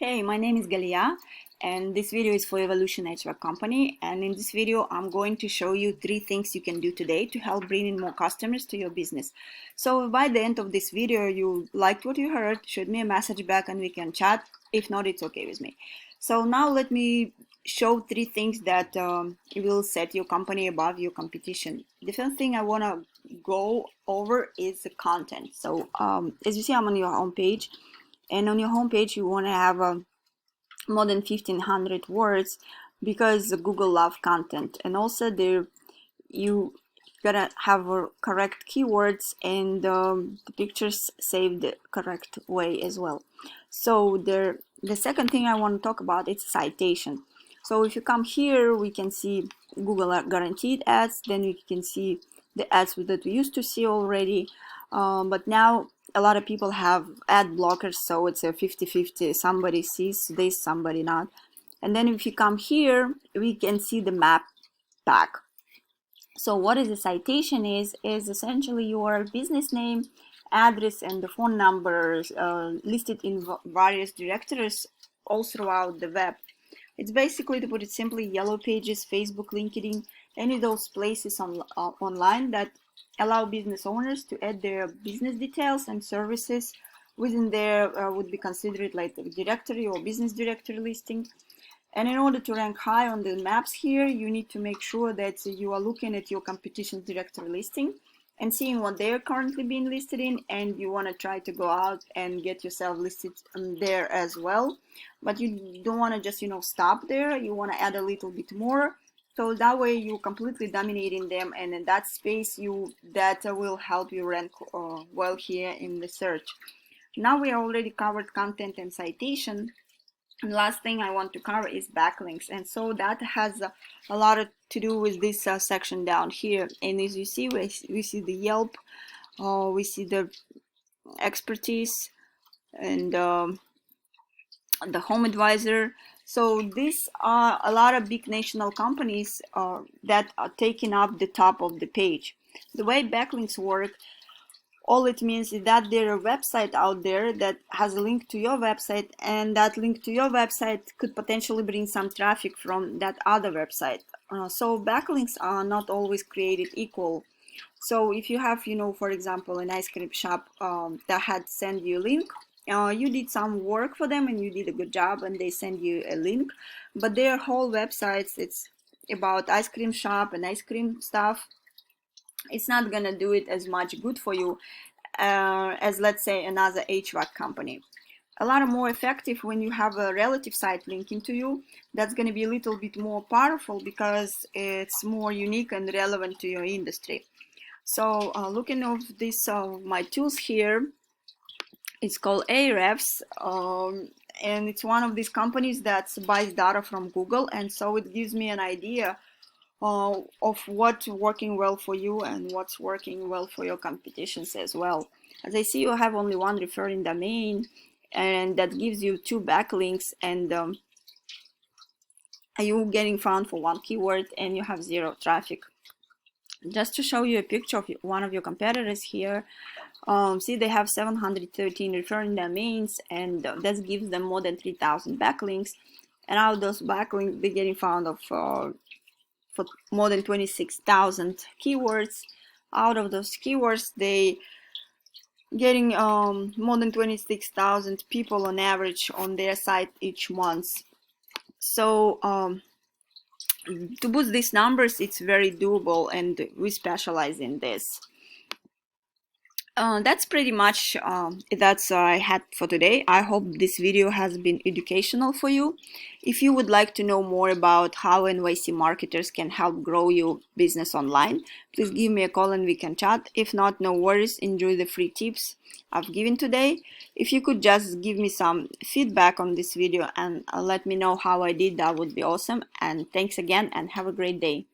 Hey, my name is Galia and this video is for Evolution HVAC company, and in this video I'm going to show you 3 things you can do today to help bring in more customers to your business. So by the end of this video you liked what you heard, shoot me a message back and we can chat. If not, it's okay with me. So now let me show 3 things that will set your company above your competition. The first thing I want to go over is the content. So as you see, I'm on your home page. And on your homepage, you want to have more than 1500 words because Google loves content. And also there you gotta have correct keywords and the pictures saved the correct way as well. So the second thing I want to talk about is citation. So if you come here, we can see Google guaranteed ads. Then we can see the ads that we used to see already, but now a lot of people have ad blockers, so it's a 50-50. Somebody sees this, somebody not. And then if you come here, we can see the map pack. So what is a citation is essentially your business name, address, and the phone numbers listed in various directories all throughout the web. It's basically, to put it simply, Yellow Pages, Facebook, LinkedIn, any of those places online that allow business owners to add their business details and services within their would be considered like a directory or business directory listing. And in order to rank high on the maps here, you need to make sure that you are looking at your competition's directory listing and seeing what they're currently being listed in, and you want to try to go out and get yourself listed there as well. But you don't want to just stop there. You want to add a little bit more, so that way you're completely dominating them, and in that space that will help you rank well here in the search. Now we already covered content and citation. And last thing I want to cover is backlinks, and so that has a lot to do with this section down here. And as you see, we see the Yelp, we see the expertise, and the Home Advisor. So these are a lot of big national companies that are taking up the top of the page. The way backlinks work, all it means is that there is a website out there that has a link to your website, and that link to your website could potentially bring some traffic from that other website. So backlinks are not always created equal. So if you have, for example, an ice cream shop that had sent you a link, you did some work for them and you did a good job and they send you a link, but their whole websites, it's about ice cream shop and ice cream stuff. It's not gonna do it as much good for you as, let's say, another HVAC company. A lot more effective when you have a relative site linking to you. That's going to be a little bit more powerful because it's more unique and relevant to your industry. So looking at this, my tools here, it's called Ahrefs, and it's one of these companies that buys data from Google, and so it gives me an idea of what's working well for you and what's working well for your competitions as well. As I see, you have only one referring domain, and that gives you 2 backlinks, and you're getting found for 1 keyword and you have 0 traffic. Just to show you a picture of one of your competitors here, see, they have 713 referring domains, and that gives them more than 3,000 backlinks, and out of those backlinks they're getting found of for more than 26,000 keywords. Out of those keywords, they getting more than 26,000 people on average on their site each month. So to boost these numbers, it's very doable, and we specialize in this. That's pretty much that's I had for today. I hope this video has been educational for you. If you would like to know more about how NYC marketers can help grow your business online, please give me a call and we can chat. If not, no worries, enjoy the free tips I've given today. If you could just give me some feedback on this video and let me know how I did, that would be awesome. And thanks again and have a great day.